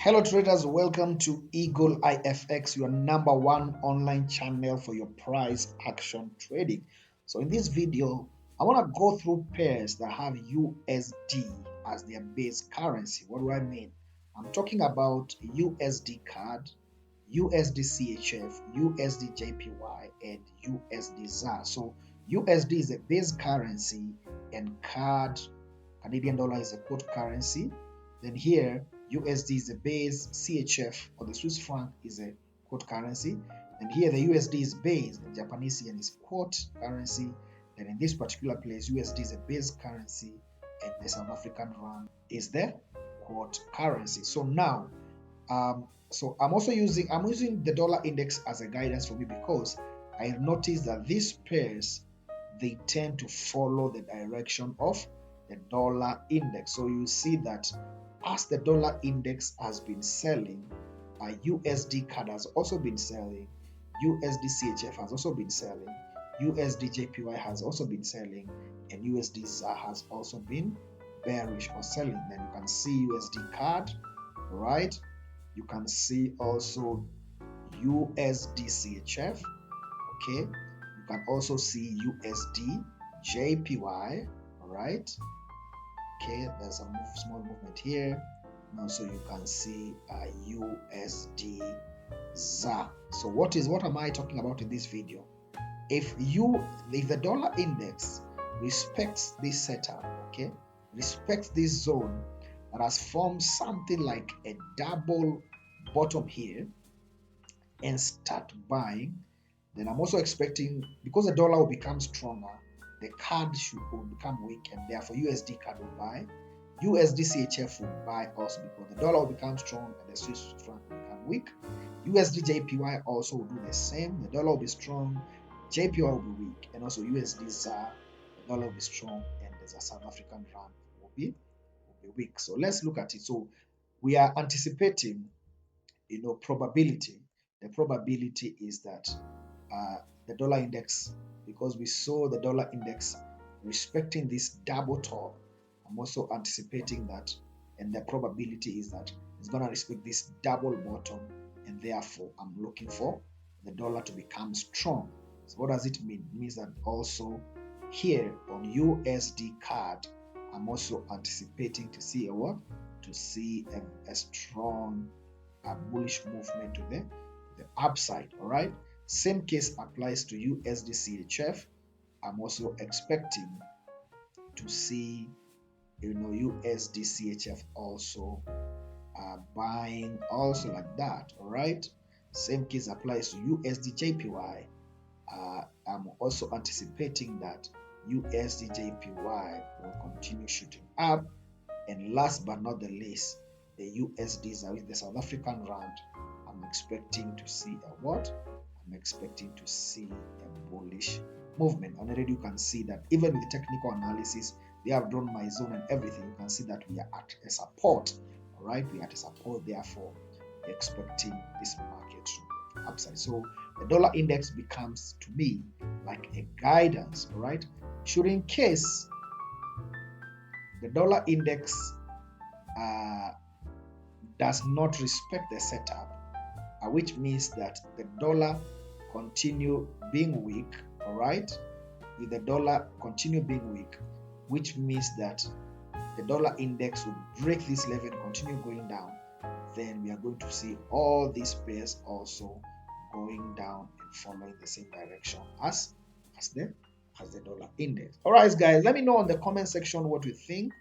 Hello traders, welcome to Eagle IFX, your number one online channel for your price action trading. So in this video, I want to go through pairs that have USD as their base currency. What do I mean? I'm talking about Usdcad, Usdchf, Usdjpy, and Usdzar. So USD is a base currency and CAD, Canadian dollar, is a quote currency. Then here USD is a base, CHF or the Swiss franc is a quote currency, and here the USD is base, the Japanese yen is quote currency. Then in this particular place, USD is a base currency and the South African rand is the quote currency. So now, so I'm using the dollar index as a guidance for me because I noticed that these pairs, they tend to follow the direction of the dollar index. So you see that as the dollar index has been selling, Usdcad has also been selling, Usdchf has also been selling, Usdjpy has also been selling, and Usdzar has also been bearish or selling. Then you can see Usdcad, right? You can see also Usdchf, okay? You can also see Usdjpy, all right? Okay, there's a small movement here. And also you can see Usdzar. So what am I talking about in this video? If the dollar index respects this setup, okay, respects this zone that has formed something like a double bottom here and start buying, then I'm also expecting, because the dollar will become stronger, the CAD will become weak, and therefore Usdcad will buy. Usdchf will buy also because the dollar will become strong and the Swiss franc will become weak. Usdjpy also will do the same. The dollar will be strong, JPY will be weak, and also Usdzar, the dollar will be strong, and the South African rand will be weak. So let's look at it. So we are anticipating, probability. The probability is that the dollar index, because we saw the dollar index respecting this double top, I'm also anticipating that, and the probability is that it's going to respect this double bottom, and therefore I'm looking for the dollar to become strong. So what does it mean? It means that also here on Usdcad, I'm also anticipating to see a strong bullish movement to the upside. All right, same case applies to Usdchf. I'm also expecting to see Usdchf also buying also like that. All right, same case applies to Usdjpy. I'm also anticipating that Usdjpy will continue shooting up, and last but not the least, the USDs with the South African rand, I'm expecting to see a what? I'm expecting to see a bullish movement. And already you can see that even with the technical analysis, they have drawn my zone and everything. You can see that we are at a support. All right, we are at a support. Therefore, we're expecting this market to move upside. So the dollar index becomes to me like a guidance. All right, should in case the dollar index does not respect the setup, which means that the dollar continue being weak, all right? If the dollar continue being weak, which means that the dollar index will break this level and continue going down, then we are going to see all these pairs also going down and following the same direction as the dollar index. All right, guys, let me know in the comment section what you think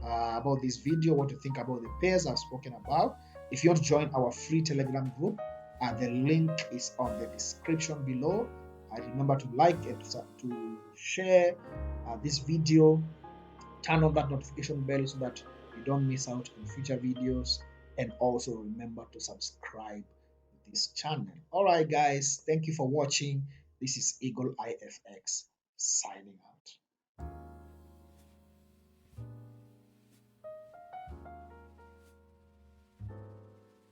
about this video, what you think about the pairs I've spoken about. If you want to join our free Telegram group, the link is on the description below. Remember to like and to share this video. Turn on that notification bell so that you don't miss out on future videos, and also remember to subscribe to this channel. All right, guys, thank you for watching. This is Eagle IFX signing out.